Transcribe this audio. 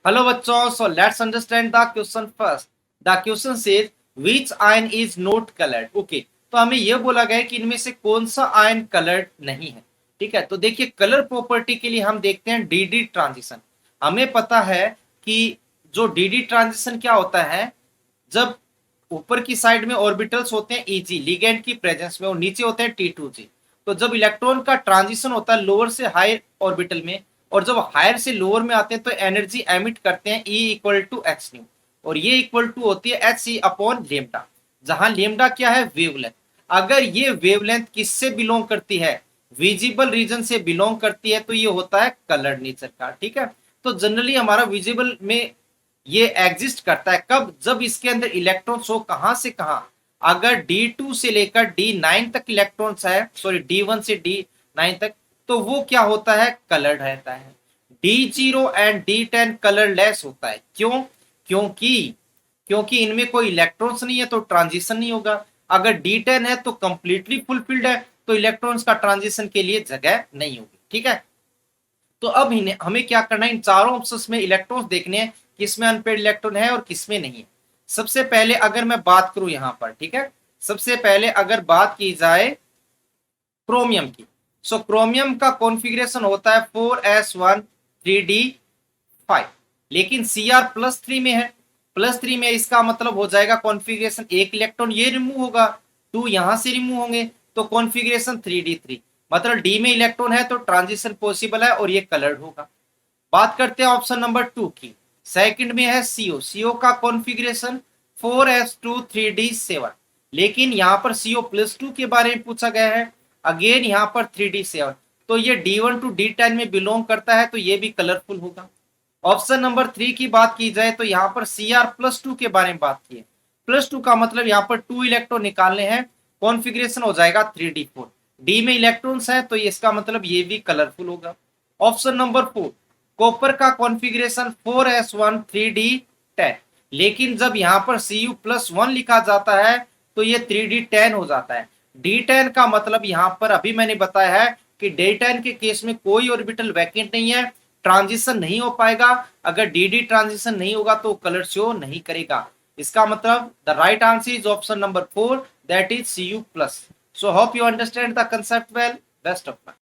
Hello बच्चों, so let's understand the question first. The question says which ion is not coloured. Okay, तो हमें यह बोला गया है कि इनमें से कौन सा आयन कलर्ड नहीं है। ठीक है, तो देखिए कलर प्रॉपर्टी के लिए हम देखते हैं डीडी ट्रांजिशन। हमें पता है कि जो डीडी ट्रांजिशन क्या होता है, जब ऊपर की साइड में ऑर्बिटल्स होते हैं Eg लिगेंड की प्रेजेंस में और नीचे होते हैं T2G। तो जब इलेक्ट्रॉन का ट्रांजिशन होता है लोअर से हायर ऑर्बिटल में, और जब हायर से लोअर में आते हैं तो एनर्जी एमिट करते हैं E equal to H nu, और ये इक्वल टू होती है एच सी अपॉन लेमडा, जहां लेमडा क्या है, वेवलेंथ। अगर ये वेवलेंथ किससे बिलोंग करती है, विजिबल रीजन से बिलोंग करती है, तो ये होता है कलर्ड नेचर का। ठीक है, तो जनरली हमारा विजिबल में ये एग्जिस्ट करता है कब, जब इसके अंदर इलेक्ट्रॉन्स हो कहां से कहां, अगर D2 से लेकर D9 तक इलेक्ट्रॉन्स है, सॉरी D1 से D9 तक, तो वो क्या होता है, कलर्ड रहता है। D0 एंड D10 कलरलेस होता है। क्यों? क्योंकि क्योंकि इनमें कोई इलेक्ट्रॉन्स नहीं है तो ट्रांजिशन नहीं होगा। अगर D10 है तो कंप्लीटली फुलफिल्ड है, तो इलेक्ट्रॉन्स का ट्रांजिशन के लिए जगह नहीं होगी। ठीक है, तो अब हमें क्या करना है, इन चारों ऑप्शंस में इलेक्ट्रॉन्स देखने हैं किसमें अनपेड इलेक्ट्रॉन है और किसमें नहीं है। सबसे पहले अगर मैं बात करूं यहां पर, ठीक है, सबसे पहले अगर बात की जाए क्रोमियम की, सो क्रोमियम का कॉन्फ़िगरेशन होता है 4s1 3d5, लेकिन Cr+3 में है। +3 में इसका मतलब हो जाएगा कॉन्फ़िगरेशन, एक इलेक्ट्रॉन ये रिमूव होगा, 2 यहां से रिमूव होंगे, तो कॉन्फ़िगरेशन 3d3, मतलब डी में इलेक्ट्रॉन है तो ट्रांजिशन पॉसिबल है और ये कलर्ड होगा। बात करते हैं ऑप्शन नंबर 2 की, सेकंड में है सीओ का कॉन्फ़िगरेशन 4s2 3d7, लेकिन यहां पर CO+2 के बारे में पूछा गया है, अगेन यहां पर 3d7, तो ये D1 टू D10 में बिलोंग करता है, तो ये भी कलरफुल होगा। ऑप्शन नंबर 3 की बात की जाए तो यहाँ पर Cr+2 के बारे में बात की है, +2 का मतलब यहाँ पर 2 इलेक्ट्रॉन निकालने हैं, कॉन्फ़िगरेशन हो जाएगा 3d4, डी में इलेक्ट्रॉन्स है तो इसका मतलब ये भी कलरफुल होगा। ऑप्शन नंबर 4, कॉपर का कॉन्फ़िगरेशन 4s1 3d10, लेकिन जब यहाँ पर Cu+1 लिखा जाता है तो ये 3d10 हो जाता है। d10 का मतलब यहाँ पर अभी मैंने बताया है कि d10 के केस में कोई ऑर्बिटल वैकेंट नहीं है, ट्रांजिशन नहीं हो पाएगा। अगर डी ट्रांजिशन नहीं होगा तो कलर शो नहीं करेगा। इसका मतलब the right answer is option number 4, that is Cu+। So hope you understand the concept well. Best of luck.